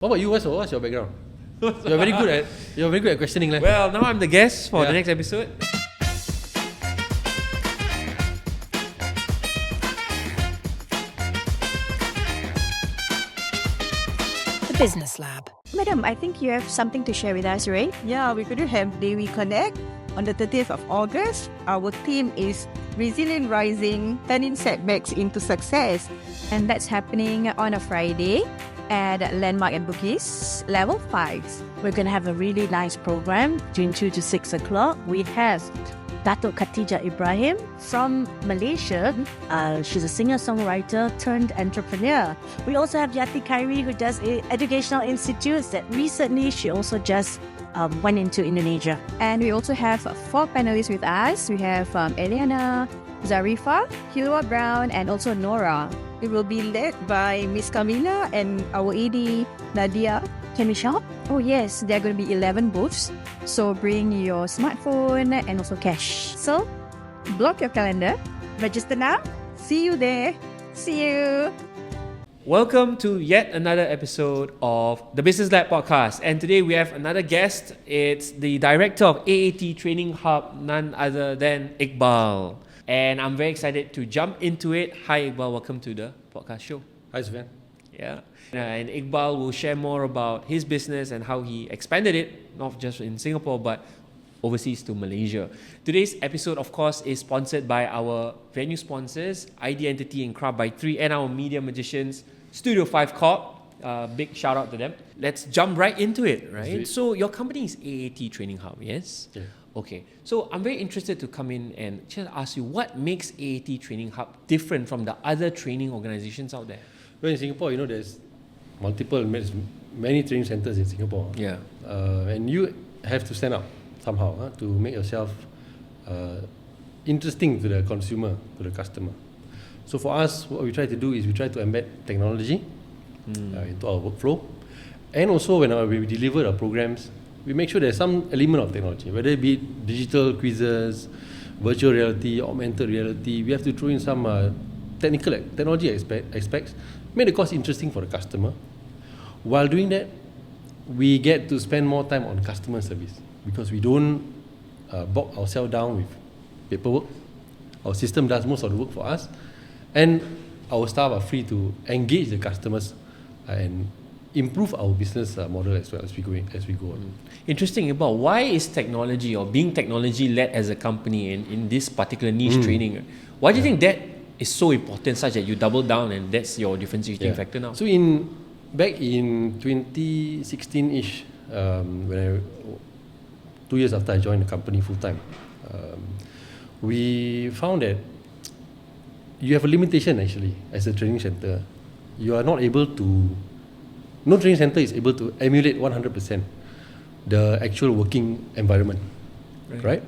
What about you? What's your background? You're very good at questioning. Well, now I'm the guest for the next episode. The Business Lab. Madam, I think you have something to share with us, right? Yeah, we're going to have Daily Connect on the 30th of August. Our theme is Resilient Rising, Turning Setbacks into Success. And that's happening on a Friday at Landmark and Bugis, level 5. We're going to have a really nice program between 2 to 6 o'clock. We have Datuk Khatijah Ibrahim from Malaysia. She's a singer-songwriter turned entrepreneur. We also have Yati Khairi, who does educational institutes that recently she also just went into Indonesia. And we also have 4 panelists with us. We have Eliana, Zarifa, Hilwa Brown, and also Nora. It will be led by Miss Camila and our AD, Nadia. Can we shop? Oh yes, there are going to be 11 booths. So bring your smartphone and also cash. So block your calendar. Register now. See you there. See you. Welcome to yet another episode of the Business Lab podcast. And today we have another guest. It's the director of AAT Training Hub, none other than Iqbal. And I'm very excited to jump into it. Hi Iqbal, welcome to the podcast show. Hi, Sufyan. Yeah. And Iqbal will share more about his business and how he expanded it, not just in Singapore, but overseas to Malaysia. Today's episode, of course, is sponsored by our venue sponsors, ID Entity and Craft by 3, and our media magicians, StudioFive Corp. Big shout out to them. Let's jump right into it, right? So your company is AAT Training Hub, yes? Yeah. Okay. So I'm very interested to come in and just ask you, what makes AAT Training Hub different from the other training organizations out there? Well, in Singapore, there's many training centers in Singapore. Yeah. And you have to stand out somehow to make yourself interesting to the consumer, to the customer. So for us, what we try to do is we try to embed technology into our workflow. And also when we deliver our programs, we make sure there's some element of technology, whether it be digital quizzes, virtual reality, augmented reality. We have to throw in some technology aspects, make the course interesting for the customer. While doing that, we get to spend more time on customer service because we don't bog ourselves down with paperwork. Our system does most of the work for us, and our staff are free to engage the customers and improve our business model as well as we go on. Interesting. About why is technology or being technology led as a company in this particular niche training? Why do you think that is so important, such that you double down and that's your differentiating factor now? So back in 2016-ish, when 2 years after I joined the company full time, we found that you have a limitation actually as a training center. You are not able to. No training center is able to emulate 100% the actual working environment, right?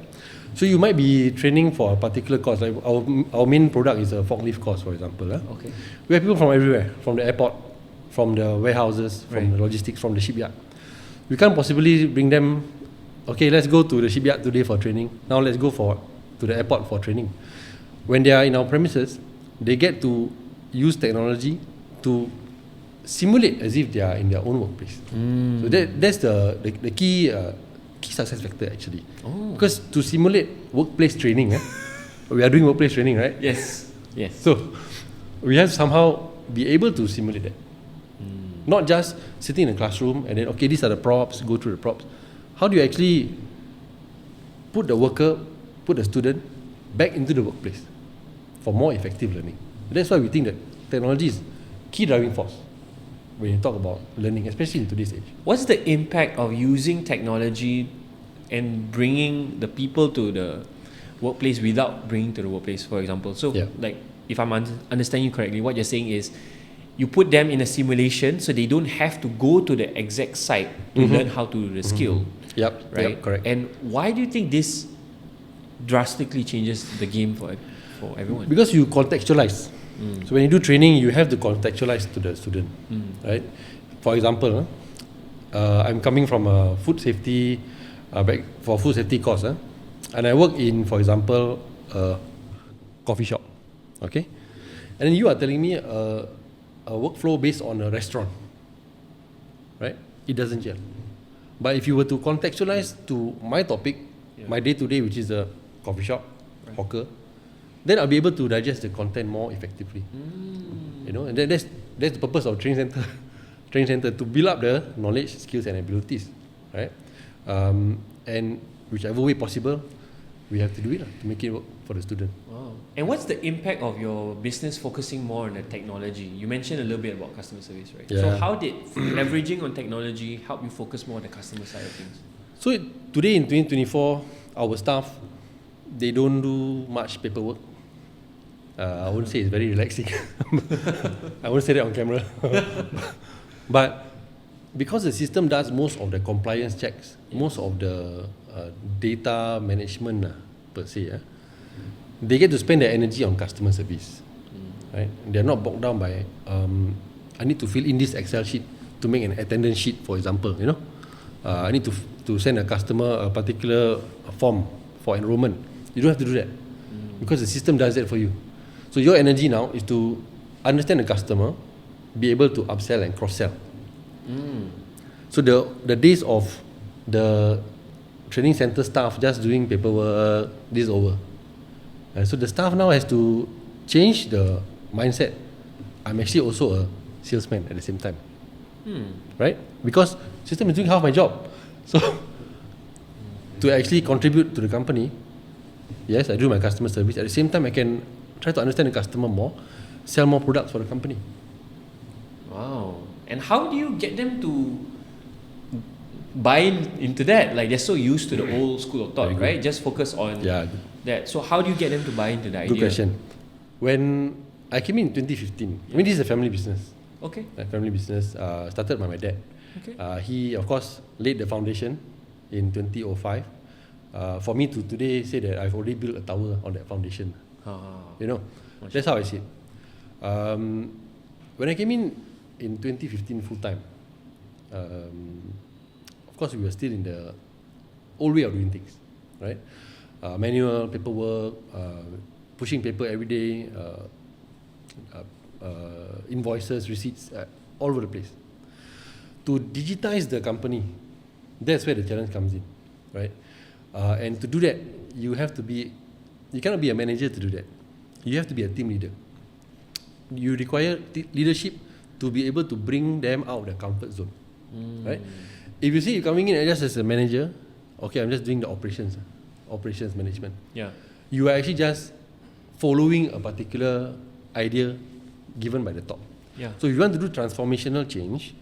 So you might be training for a particular course. Like our main product is a forklift course, for example. Okay. We have people from everywhere, from the airport, from the warehouses, from the logistics, from the shipyard. We can't possibly bring them. Okay, let's go to the shipyard today for training. Now let's go to the airport for training. When they are in our premises, they get to use technology to simulate as if they are in their own workplace. So that's the key success factor actually. Because to simulate workplace training, we are doing workplace training, right? Yes. So we have to somehow be able to simulate that. Not just sitting in a classroom and then, okay, these are the props, go through the props. How do you actually put the student back into the workplace for more effective learning? That's why we think that technology is key driving force when you talk about learning, especially in today's age. What's the impact of using technology and bringing the people to the workplace without bringing to the workplace, for example? So, like, if I'm understanding you correctly, what you're saying is you put them in a simulation so they don't have to go to the exact site to learn how to do the skill. Right? Correct. And why do you think this drastically changes the game for everyone? Because you contextualize. So when you do training, you have to contextualize to the student, right? For example, I'm coming from a food safety course, and I work in, for example, a coffee shop, okay? And then you are telling me a workflow based on a restaurant, right? It doesn't gel. But if you were to contextualize to my topic, my day-to-day, which is a coffee shop, hawker, then I'll be able to digest the content more effectively. You know, and that's the purpose of training center, to build up the knowledge, skills, and abilities, right? And whichever way possible, we have to do it to make it work for the student. Wow. And what's the impact of your business focusing more on the technology? You mentioned a little bit about customer service, right? Yeah. So how did leveraging on technology help you focus more on the customer side of things? So today in 2024, our staff, they don't do much paperwork. I wouldn't say it's very relaxing. I won't say that on camera. But because the system does most of the compliance checks, most of the data management per se, they get to spend their energy on customer service. Right? They're not bogged down by I need to fill in this Excel sheet to make an attendance sheet, for example. You know, I need to send a customer a particular form for enrollment. You don't have to do that because the system does that for you. So your energy now is to understand the customer, be able to upsell and cross-sell. So the days of the training center staff just doing paperwork, this is over. So the staff now has to change the mindset. I'm actually also a salesman at the same time. Right? Because system is doing half my job. So to actually contribute to the company, yes, I do my customer service. At the same time, I can try to understand the customer more, sell more products for the company. Wow. And how do you get them to buy into that? Like, they're so used to the old school of thought, right? Just focus on that. So how do you get them to buy into the idea? Good question. When I came in 2015, I mean, this is a family business. Okay. A family business started by my dad. Okay. He, of course, laid the foundation in 2005. For me to today say that I've already built a tower on that foundation. You know, that's how I see it. When I came in 2015 full time, of course we were still in the old way of doing things, right? Manual paperwork, pushing paper every day, invoices, receipts, all over the place. To digitize the company, that's where the challenge comes in, right? And to do that, you cannot be a manager to do that. You have to be a team leader. You require leadership to be able to bring them out of their comfort zone, right? If you see you're coming in just as a manager, okay, I'm just doing the operations management. Yeah. You are actually just following a particular idea given by the top. Yeah. So if you want to do transformational change,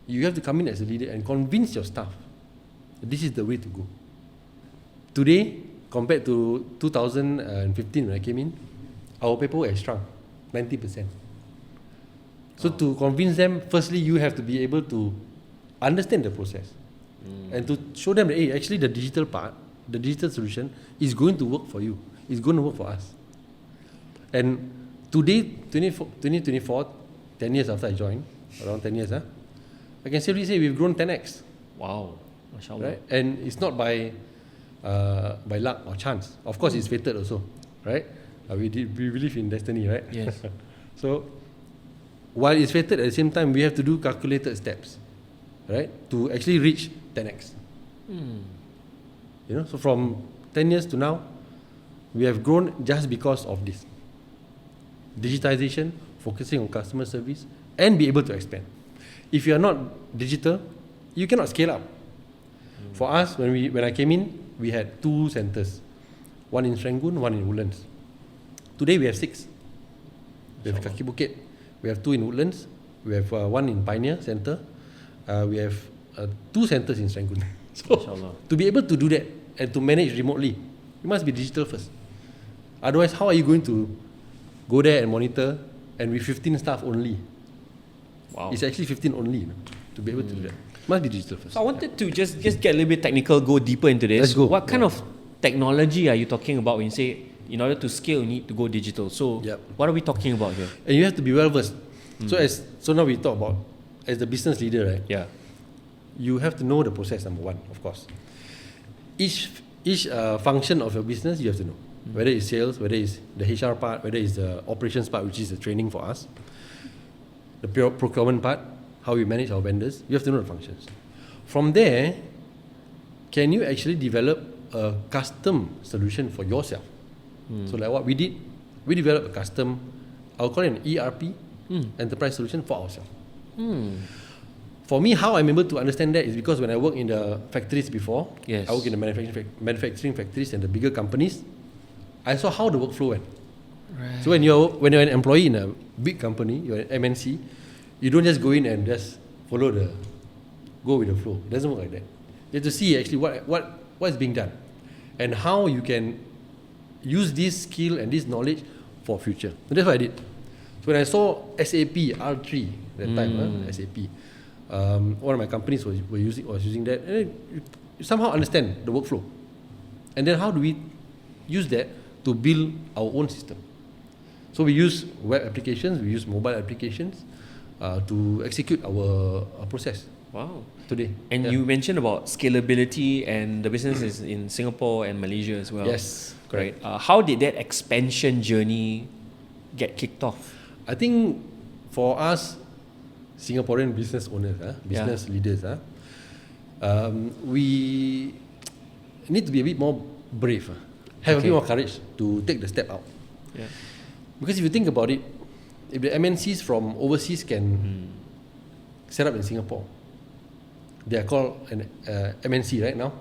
you have to come in as a leader and convince your staff that this is the way to go. Today, compared to 2015 when I came in, our paperwork has shrunk 90%. So to convince them, firstly, you have to be able to understand the process and to show them that, hey, actually the digital part, the digital solution is going to work for you. It's going to work for us. And today, 2024, 10 years after I joined, around 10 years, I can safely say we've grown 10x. Wow. Mashallah. Right? And it's not by luck or chance. Of course, it's fated also, right? We believe in destiny, right? Yes. So, while it's fated, at the same time, we have to do calculated steps, right, to actually reach 10x. You know, so from 10 years to now, we have grown just because of this. Digitization, focusing on customer service, and be able to expand. If you are not digital, you cannot scale up. For us, when I came in, we had 2 centers, one in Serangoon, one in Woodlands. Today we have 6. We have Kaki Bukit, we have 2 in Woodlands, we have 1 in Pioneer Center, we have 2 centers in Serangoon. So to be able to do that and to manage remotely, you must be digital first. Otherwise, how are you going to go there and monitor and with 15 staff only? Wow. It's actually 15 only, to be able to do that. Must be digital first. So I wanted to just get a little bit technical, go deeper into this. Let's go. What kind of technology are you talking about when you say in order to scale you need to go digital? So what are we talking about here? And you have to be well versed. So now we talk about as the business leader, right? Yeah. You have to know the process, number one, of course. Each function of your business you have to know. Whether it's sales, whether it's the HR part, whether it's the operations part, which is the training for us, the procurement part, how we manage our vendors, you have to know the functions. From there, can you actually develop a custom solution for yourself? So like what we did, we developed a custom, I'll call it an ERP, enterprise solution for ourselves. For me, how I'm able to understand that is because when I work in the factories before, Yes. I work in the manufacturing factories and the bigger companies, I saw how the workflow went. Right. So when you're an employee in a big company, you're an MNC, you don't just go in and just go with the flow. It doesn't work like that. You have to see actually what is being done and how you can use this skill and this knowledge for future. And that's what I did. So when I saw SAP R3 that time, SAP, one of my companies was using that, and you somehow understand the workflow. And then how do we use that to build our own system? So we use web applications, we use mobile applications to execute our process. Wow. Today. And you mentioned about scalability, and the business is in Singapore and Malaysia as well. Yes, Right. How did that expansion journey get kicked off? I think for us, Singaporean business owners, business leaders, we need to be a bit more brave, have a bit more courage to take the step out. Yeah. Because if you think about it, if the MNCs from overseas can set up in Singapore, they are called an MNC right now.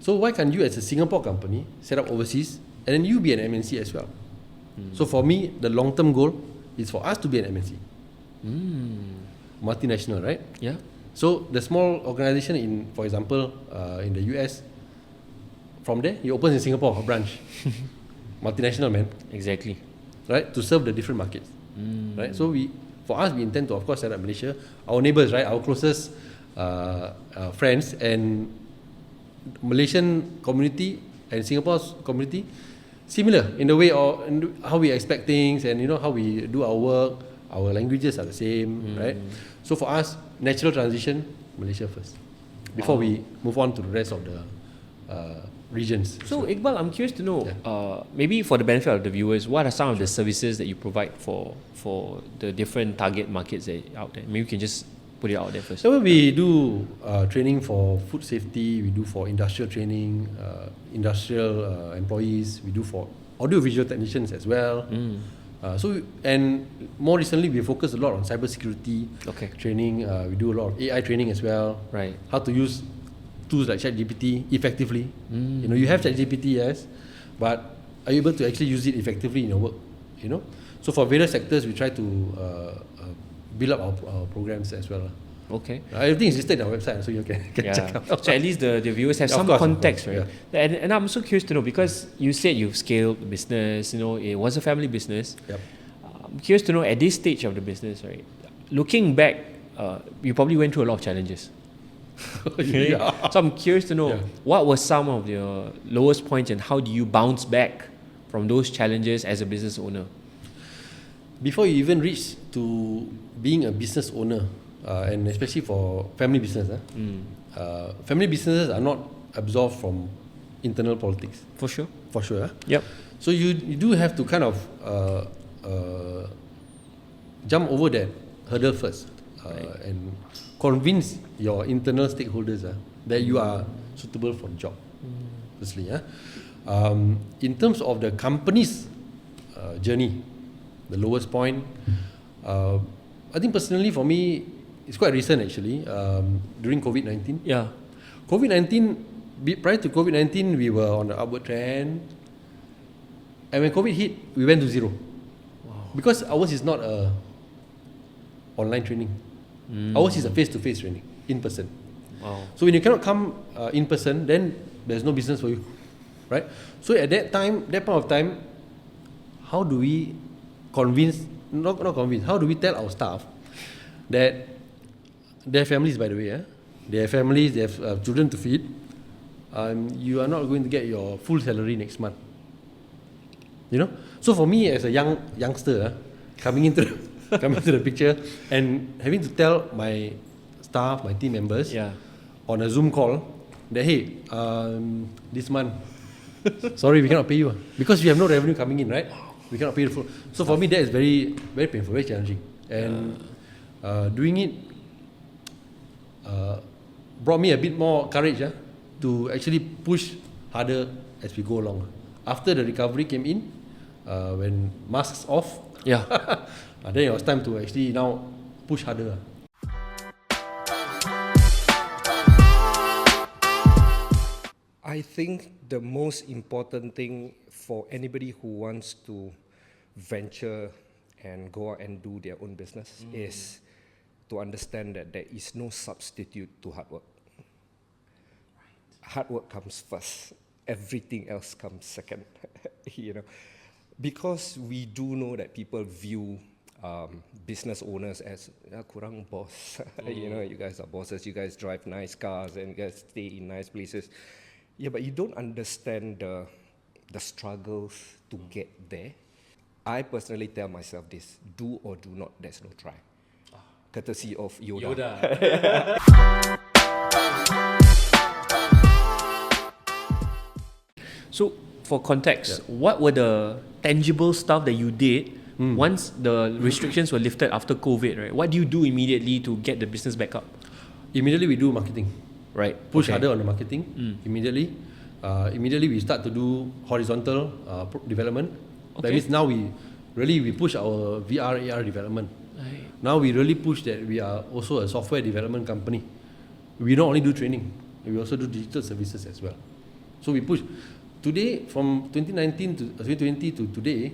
So why can't you as a Singapore company set up overseas and then you be an MNC as well? So for me, the long-term goal is for us to be an MNC. Multinational, right? Yeah. So the small organization in, for example, in the US, from there, he opens in Singapore a branch. Multinational, man. Exactly. Right, to serve the different markets, right? So for us, we intend to of course set up Malaysia, our neighbors, right, our closest friends, and Malaysian community and Singapore's community, similar in the way or in how we expect things, and how we do our work, our languages are the same, right? So for us, natural transition, Malaysia first, before we move on to the rest of the regions. So Iqbal, I'm curious to know, maybe for the benefit of the viewers, what are some of the services that you provide for the different target markets that are out there? Maybe you can just put it out there first. So we do training for food safety, we do for industrial training, industrial employees, we do for audiovisual technicians as well. And more recently, we focus a lot on cybersecurity training. We do a lot of AI training as well. Right. How to use tools like ChatGPT effectively. You have ChatGPT, yes, but are you able to actually use it effectively in your work? So for various sectors, we try to build up our programs as well. Okay. Everything is listed on our website, so you can check out. So at least the viewers have some context, right? Yeah. And I'm so curious to know, because you said you've scaled the business, it was a family business. Yep. I'm curious to know, at this stage of the business, right, looking back, you probably went through a lot of challenges. So I'm curious to know, what were some of your lowest points and how do you bounce back from those challenges as a business owner? Before you even reach to being a business owner, and especially for family business, family businesses are not absolved from internal politics. For sure. For sure. Yep. So you do have to kind of jump over that hurdle first, and convince your internal stakeholders that you are suitable for the job. Firstly, in terms of the company's journey, the lowest point, I think personally for me, it's quite recent actually. During COVID-19. Yeah. Prior to COVID-19, we were on the upward trend, and when COVID hit, we went to zero. Wow. Because ours is not a online training. Ours is a face-to-face training, in person. Wow. So when you cannot come in person, then there's no business for you, right? So at that point of time, how do we how do we tell our staff that their families, by the way, they have families, they have children to feed, you are not going to get your full salary next month. So for me as a youngster, coming into the picture and having to tell my staff, my team members, on a Zoom call that, hey, this month, sorry, we cannot pay you because we have no revenue coming in, right? We cannot pay the full. So for me, that is very, very painful, very challenging, and doing it brought me a bit more courage to actually push harder as we go along. After the recovery came in, when masks off, Yeah. then it was time to actually now push harder. I think the most important thing for anybody who wants to venture and go out and do their own business is to understand that there is no substitute to hard work. Hard work comes first. Everything else comes second. Because we do know that people view business owners as kurang boss. You guys are bosses. You guys drive nice cars and you guys stay in nice places. Yeah, but you don't understand the struggles to get there. I personally tell myself this: do or do not. There's no try. Courtesy of Yoda. So, for context, what were the tangible stuff that you did once the restrictions were lifted after COVID, right? What do you do immediately to get the business back up? Immediately we do marketing. Right. Push harder on the marketing immediately. Immediately we start to do horizontal development. That means now we push our VR AR development. Right. Now we really push that we are also a software development company. We don't only do training, we also do digital services as well. So we push. Today, from 2019 to 2020 to today,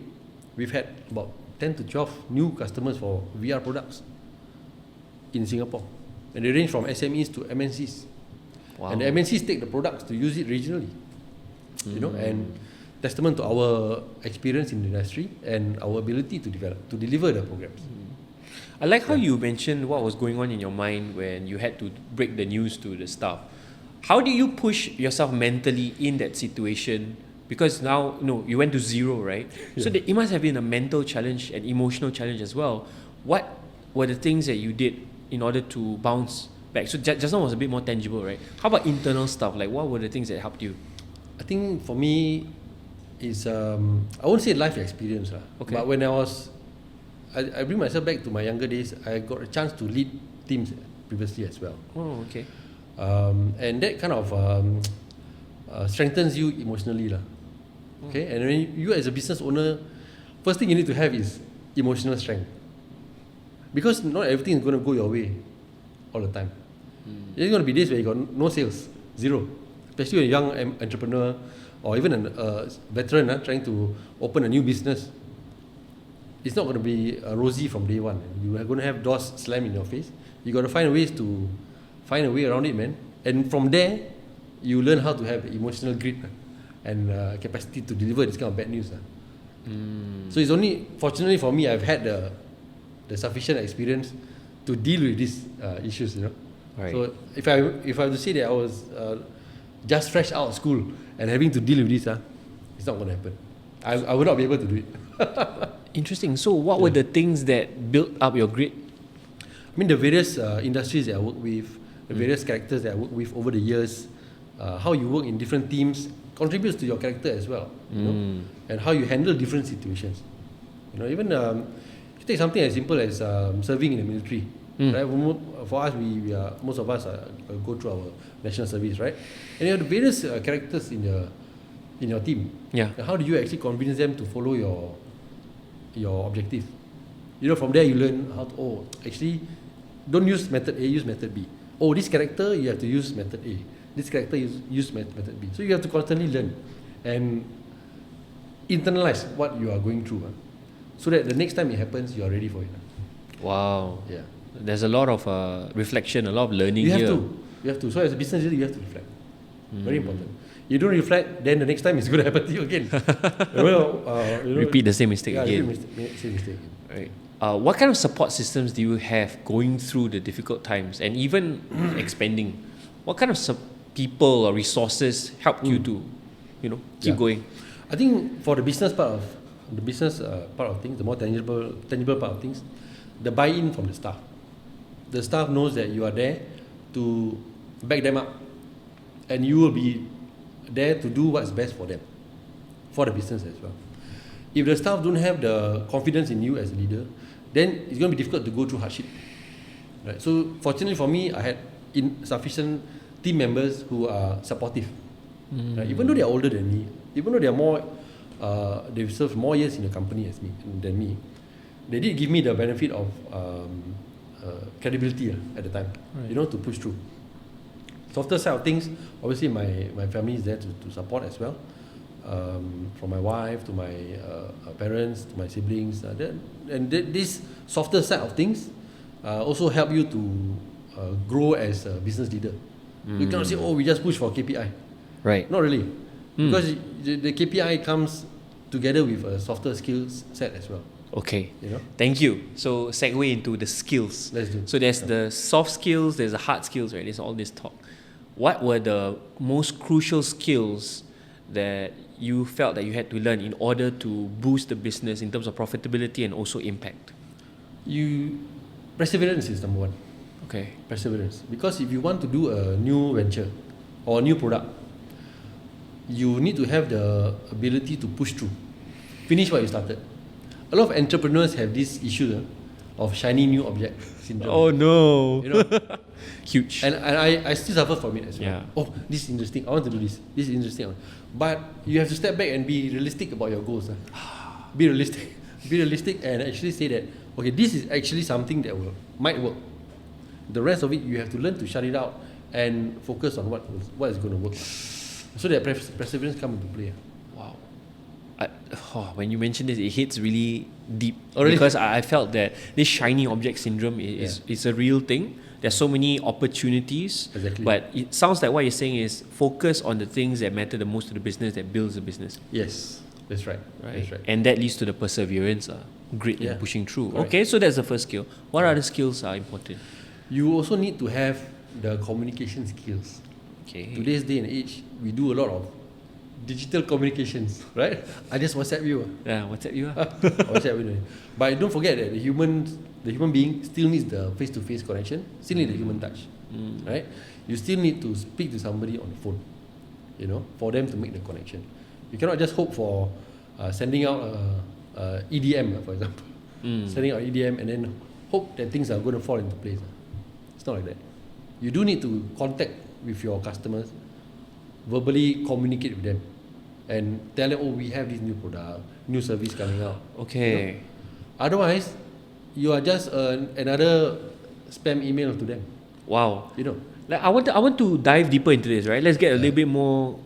we've had about 10 to 12 new customers for VR products in Singapore. And they range from SMEs to MNCs. Wow. And the MNCs take the products to use it regionally. And testament to our experience in the industry and our ability to deliver the programs. I like how you mentioned what was going on in your mind when you had to break the news to the staff. How do you push yourself mentally in that situation? Because now, you went to zero, right? So it must have been a mental challenge and emotional challenge as well. What were the things that you did in order to bounce back? So just now was a bit more tangible, right? How about internal stuff? Like, what were the things that helped you? I think for me, it's I won't say life experience, Okay. but when I bring myself back to my younger days, I got a chance to lead teams previously as well. Oh, okay. And that kind of strengthens you emotionally. Okay, and when you as a business owner, first thing you need to have is emotional strength. Because not everything is going to go your way all the time. There's going to be days where you got no sales, zero. Especially when a young entrepreneur or even a veteran trying to open a new business. It's not going to be rosy from day one. You are going to have doors slammed in your face. You got to find a way around it, man. And from there, you learn how to have emotional grit and capacity to deliver this kind of bad news. So it's only, fortunately for me, I've had the sufficient experience to deal with these issues. Right. So if I have to say that I was just fresh out of school and having to deal with this, it's not going to happen. I would not be able to do it. Interesting. So what were the things that built up your grit? I mean, the various industries that I work with, the various characters that I work with over the years, how you work in different teams contributes to your character as well. And how you handle different situations. Even you take something as simple as serving in the military. Right? For us, we are, most of us go through our national service, right? And you have the various characters in your team. Yeah. And how do you actually convince them to follow your objective? From there you learn how to, actually, don't use method A, use method B. This character, you have to use method A. This character, use method B. So you have to constantly learn and internalize what you are going through, so that the next time it happens, you are ready for it. Wow. Yeah. There's a lot of reflection, a lot of learning here. You have to. So as a business leader, you have to reflect. Very important. You don't reflect, then the next time it's going to happen to you again. Repeat the same mistake again. Same mistake again. Right. What kind of support systems do you have going through the difficult times and even expanding? What kind of people or resources helped you to, keep going? I think for the business part of things, the more tangible part of things, the buy-in from the staff. The staff knows that you are there to back them up, and you will be there to do what's best for them, for the business as well. If the staff don't have the confidence in you as a leader, then it's going to be difficult to go through hardship. Right? So fortunately for me, I had sufficient team members who are supportive. Right? Even though they are older than me, even though they are more, they've served more years in the company than me, they did give me the benefit of credibility at the time, to push through. Softer side of things, obviously my family is there to support as well. From my wife to my parents to my siblings, this softer side of things also help you to grow as a business leader. You cannot say, we just push for KPI. Right. Not really, because the KPI comes together with a softer skills set as well. Okay. Thank you. So segue into the skills. Let's do. So there's the soft skills, there's the hard skills, right? There's all this talk. What were the most crucial skills that you felt that you had to learn in order to boost the business in terms of profitability and also impact? Perseverance is number one. Okay. Perseverance. Because if you want to do a new venture or a new product, you need to have the ability to push through, finish what you started. A lot of entrepreneurs have this issue of shiny new object syndrome. Oh no. Huge. And I still suffer from it as well. Yeah. Oh, this is interesting. I want to do this. This is interesting. But you have to step back and be realistic about your goals. Be realistic. Be realistic and actually say that, okay, this is actually something that might work. The rest of it, you have to learn to shut it out and focus on what is going to work. So that perseverance comes into play. Wow. When you mention this, it hits really deep. Oh, really? Because I felt that this shiny object syndrome is a real thing. There's so many opportunities. Exactly. But it sounds like what you're saying is focus on the things that matter the most to the business, that builds the business. Yes, that's right. That's right. And that leads to the perseverance, grit in pushing through. Correct. Okay, so that's the first skill. What other skills are important? You also need to have the communication skills. Okay. Today's day and age, we do a lot of digital communications, right? I just WhatsApp you. Yeah, WhatsApp you. WhatsApp you. But don't forget that the human being still needs the face-to-face connection, still need the human touch, right? You still need to speak to somebody on the phone, for them to make the connection. You cannot just hope for sending out EDM, for example. Sending out EDM and then hope that things are going to fall into place. It's not like that. You do need to contact with your customers, verbally communicate with them, and tell them, we have this new product, new service coming out. Okay. Otherwise, you are just another spam email to them. Wow. Like I want to dive deeper into this, right? Let's get a little bit more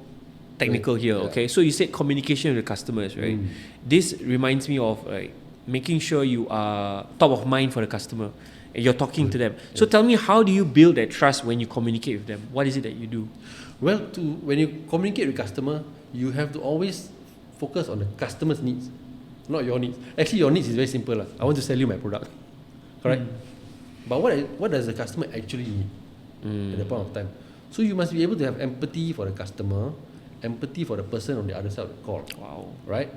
technical here, okay? So you said communication with the customers, right? This reminds me of making sure you are top of mind for the customer and you're talking to them. So tell me, how do you build that trust when you communicate with them? What is it that you do? Well, when you communicate with customer, you have to always focus on the customer's needs, not your needs. Actually, your needs is very simple. I want to sell you my product, correct? But what does the customer actually need at the point of time? So you must be able to have empathy for the customer, empathy for the person on the other side of the call. Wow. Right?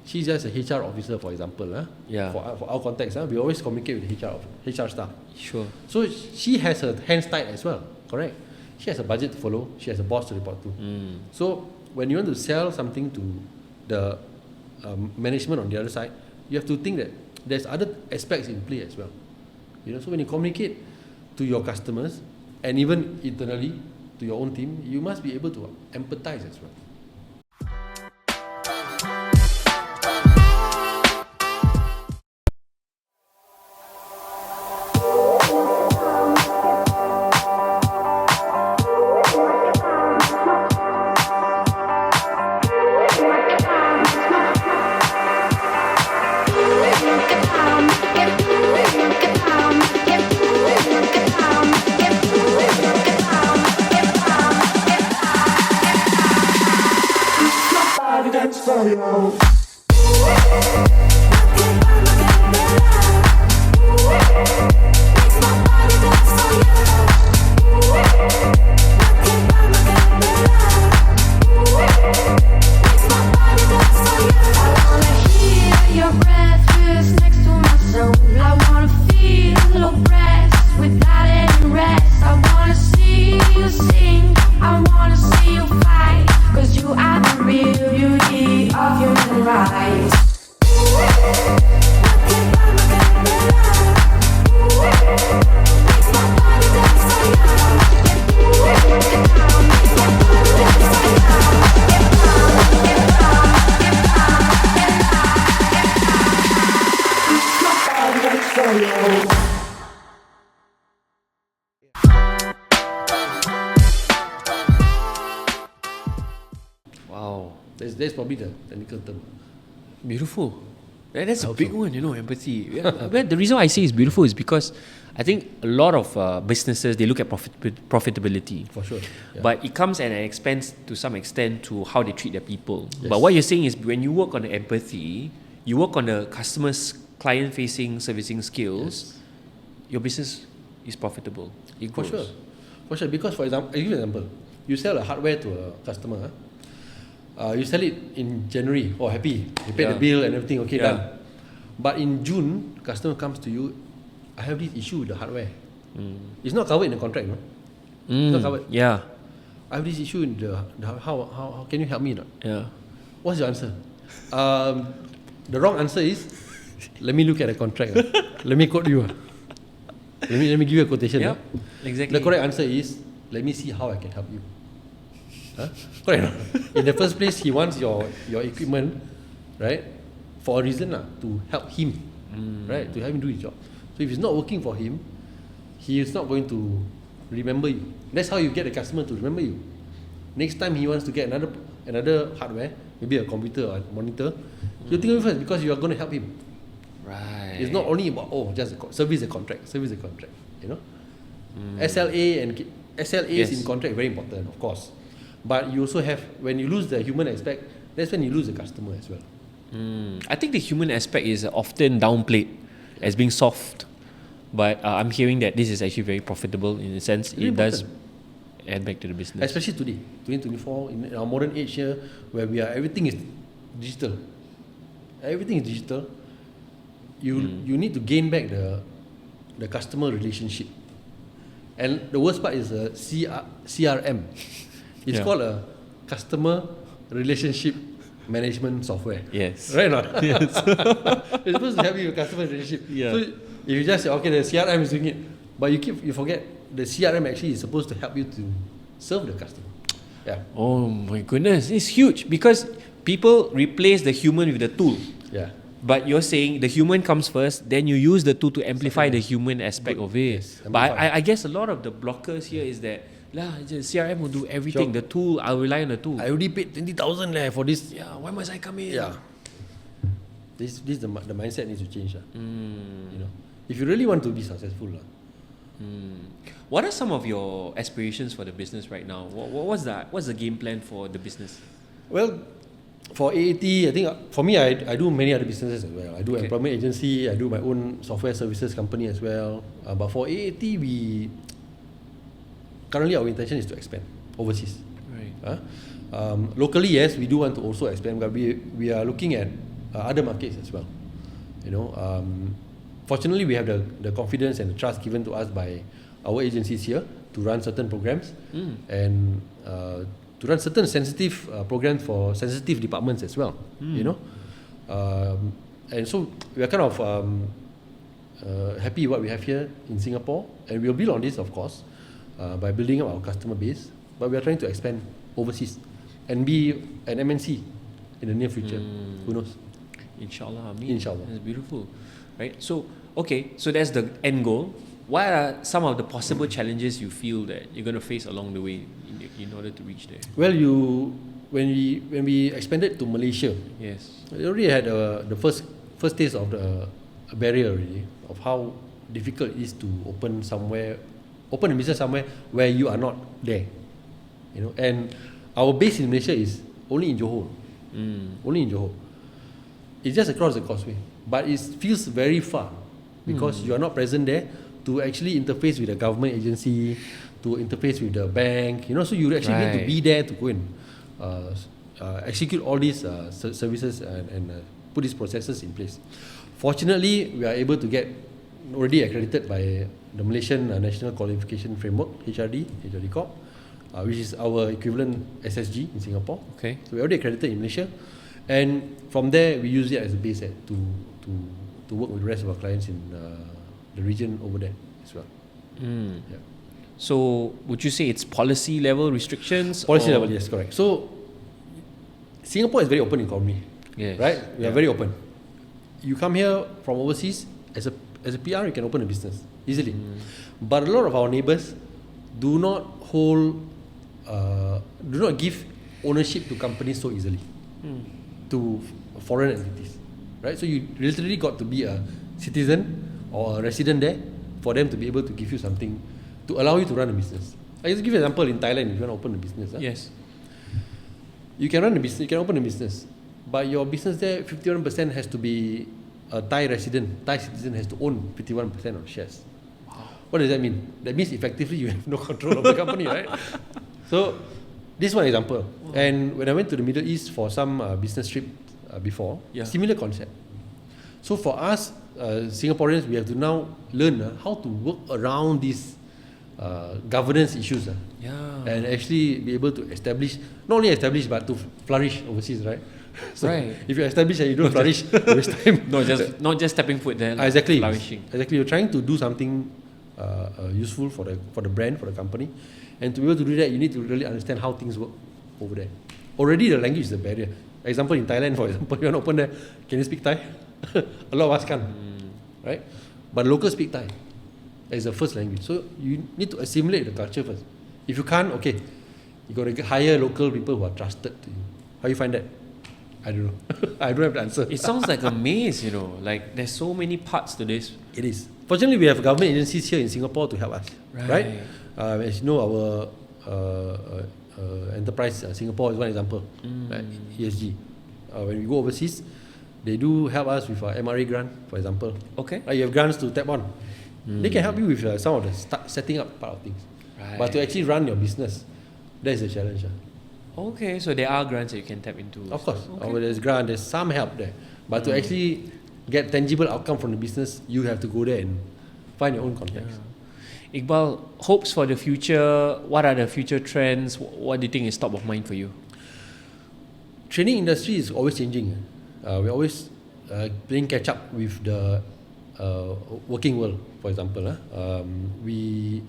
She's just a HR officer, for example. Yeah. For our context, we always communicate with HR staff. Sure. So she has her hands tied as well, correct? She has a budget to follow. She has a boss to report to. So when you want to sell something to the management on the other side, you have to think that there's other aspects in play as well. So when you communicate to your customers and even internally to your own team, you must be able to empathize as well. Of your That's probably the technical term. Beautiful. That's a big one, empathy. Yeah. But the reason why I say it's beautiful is because I think a lot of businesses, they look at profitability. For sure. Yeah. But it comes at an expense to some extent to how they treat their people. Yes. But what you're saying is when you work on the empathy, you work on the customer's client-facing servicing skills, your business is profitable. It grows. For sure. Because, for example, I'll give you an example. You sell a hardware to a customer. You sell it in January. Oh, happy. You pay the bill and everything. Okay, done. But in June, customer comes to you. I have this issue with the hardware. It's not covered in the contract, no? It's not covered. Yeah. I have this issue in the how can you help me or not? Yeah. What's your answer? The wrong answer is, let me look at the contract. Let me quote you. Let me give you a quotation. Yeah. Exactly. The correct answer is, let me see how I can help you. Correct. In the first place, he wants your equipment, right? For a reason, to help him, right? To help him do his job. So if it's not working for him, he is not going to remember you. That's how you get the customer to remember you. Next time he wants to get another hardware, maybe a computer or a monitor, you think of it first because you are going to help him. Right. It's not only about just service a contract. SLA and SLAs in contract very important, of course. But you also have, when you lose the human aspect, that's when you lose the customer as well. I think the human aspect is often downplayed as being soft, but I'm hearing that this is actually very profitable in a sense. Really it does important. add back to the business. Especially today, 2024, in our modern age here, where everything is digital. Everything is digital. You need to gain back the customer relationship. And the worst part is CRM. It's called a customer relationship management software. Yes. Right or not? Yes. It's supposed to help you with customer relationship. Yeah. So if you just say, okay, the CRM is doing it, but you forget the CRM actually is supposed to help you to serve the customer. Yeah. Oh my goodness, it's huge because people replace the human with the tool. Yeah. But you're saying the human comes first, then you use the tool to amplify the human aspect of it. Yes, but I guess a lot of the blockers here is that the CRM will do everything. Sure. The tool, I'll rely on the tool. I already paid 20,000 for this. Yeah, why must I come in? Yeah. This the mindset needs to change. If you really want to be successful. What are some of your aspirations for the business right now? What's the game plan for the business? Well, for AAT, I think for me, I do many other businesses as well. I do employment agency, I do my own software services company as well. But for AAT, currently our intention is to expand overseas. Right. Locally, yes, we do want to also expand, but we are looking at other markets as well. Fortunately, we have the confidence and the trust given to us by our agencies here to run certain programs and to run certain sensitive programs for sensitive departments as well. And so we are kind of happy what we have here in Singapore, and we'll build on this, of course, by building up our customer base. But we are trying to expand overseas and be an MNC in the near future. Who knows? Inshallah. Inshallah. That's beautiful. Right? So that's the end goal. What are some of the possible challenges you feel that you're going to face along the way in order to reach there? Well, when we expanded to Malaysia, yes, we already had the first taste of the barrier already of how difficult it is to open a business somewhere where you are not there. And our base in Malaysia is only in Johor. Only in Johor. It's just across the causeway, but it feels very far because you are not present there to actually interface with the government agency, to interface with the bank. So you actually need to be there to go and execute all these services and put these processes in place. Fortunately, we are able to get already accredited by the Malaysian National Qualification Framework, HRD Corp, which is our equivalent SSG in Singapore. Okay. So we're already accredited in Malaysia, and from there we use it as a base to work with the rest of our clients in the region over there as well. Yeah. So would you say it's policy level restrictions? Policy level, yes, correct. So Singapore is very open economy, right? We are very open. You come here from overseas as a PR, you can open a business easily. But a lot of our neighbours do not give ownership to companies so easily. to foreign entities, right? So you literally got to be a citizen or a resident there for them to be able to give you something to allow you to run a business. I just give you an example in Thailand. If you want to open a business, Yes. you can run a business. You can open a business, but your business there, 51% has to be a Thai resident. Thai citizen has to own 51% of the shares. What does that mean? That means effectively you have no control of the company, right? So this is one example. And when I went to the Middle East for some business trip before, similar concept. So for us Singaporeans, we have to now learn how to work around these governance issues and actually be able to establish, not only establish but to flourish overseas, right? So if you establish and you don't flourish, you waste time. Not just stepping foot there. Exactly. Flourishing. Exactly. You're trying to do something useful for the brand, for the company, and to be able to do that, you need to really understand how things work over there. Already the language is a barrier. Example in Thailand, for example, you want to open there, can you speak Thai? A lot of us can't, right? But locals speak Thai as the first language. So you need to assimilate the culture first. If you can't, okay, you got to hire local people who are trusted to you. How you find that? I don't know. I don't have the answer. It sounds like a maze, like there's so many parts to this. It is. Fortunately, we have government agencies here in Singapore to help us, right? As you know, our enterprise Singapore is one example, right? ESG. When we go overseas, they do help us with MRA grant, for example. Okay. You have grants to tap on. They can help you with some of the setting up part of things. But to actually run your business, that is a challenge. Okay, so there are grants that you can tap into. Of course. There's grant, there's some help there. But to actually get tangible outcome from the business, you have to go there and find your own context. Iqbal, hopes for the future. What are the future trends? What do you think is top of mind for you? Training industry is always changing. We're always playing catch up with the working world, for example. We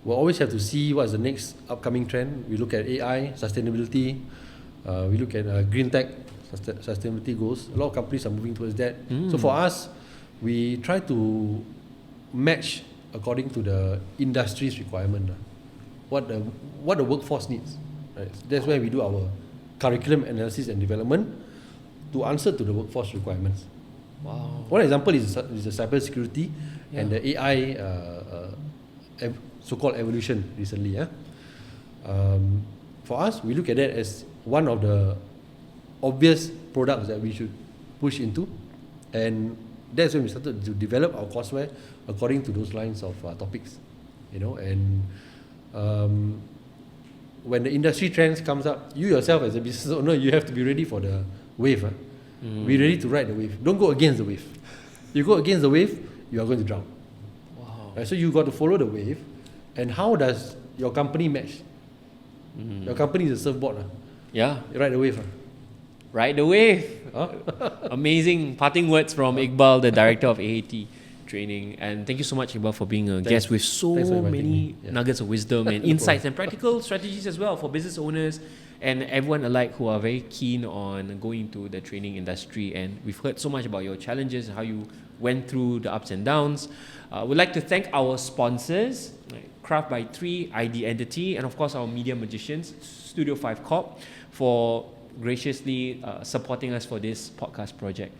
will always have to see what's the next upcoming trend. We look at AI, sustainability. We look at green tech, sustainability goals. A lot of companies are moving towards that. So for us, we try to match according to the industry's requirement. What the workforce needs. Right? That's where we do our curriculum analysis and development to answer to the workforce requirements. Wow. One example is the cybersecurity and the AI so-called evolution recently. For us, we look at that as one of the obvious products that we should push into, and that's when we started to develop our courseware according to those lines of topics, and when the industry trends comes up, you yourself as a business owner, you have to be ready for the wave. Be ready to ride the wave. Don't go against the wave. You go against the wave, you are going to drown. Wow. Right? So you got to follow the wave. And how does your company match? Your company is a surfboard. Yeah. You ride the wave. Ride the wave. Amazing parting words from Iqbal, the director of AAT Training. And thank you so much, Iqbal, for being a guest with so many nuggets of wisdom and insights and practical strategies as well for business owners and everyone alike who are very keen on going into the training industry. And we've heard so much about your challenges and how you went through the ups and downs. We'd like to thank our sponsors, Craft by 3, ID Entity, and of course our media magicians, StudioFive Corp, for graciously supporting us for this podcast project.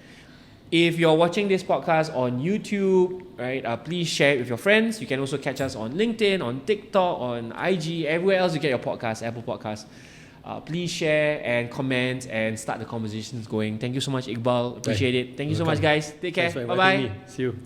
If you're watching this podcast on YouTube, please share it with your friends. You can also catch us on LinkedIn, on TikTok, on IG, everywhere else you get your podcast, Apple Podcasts. Please share and comment and start the conversations going. Thank you so much, Iqbal. Appreciate it. Thank you so much, guys. Take care. Bye-bye. See you.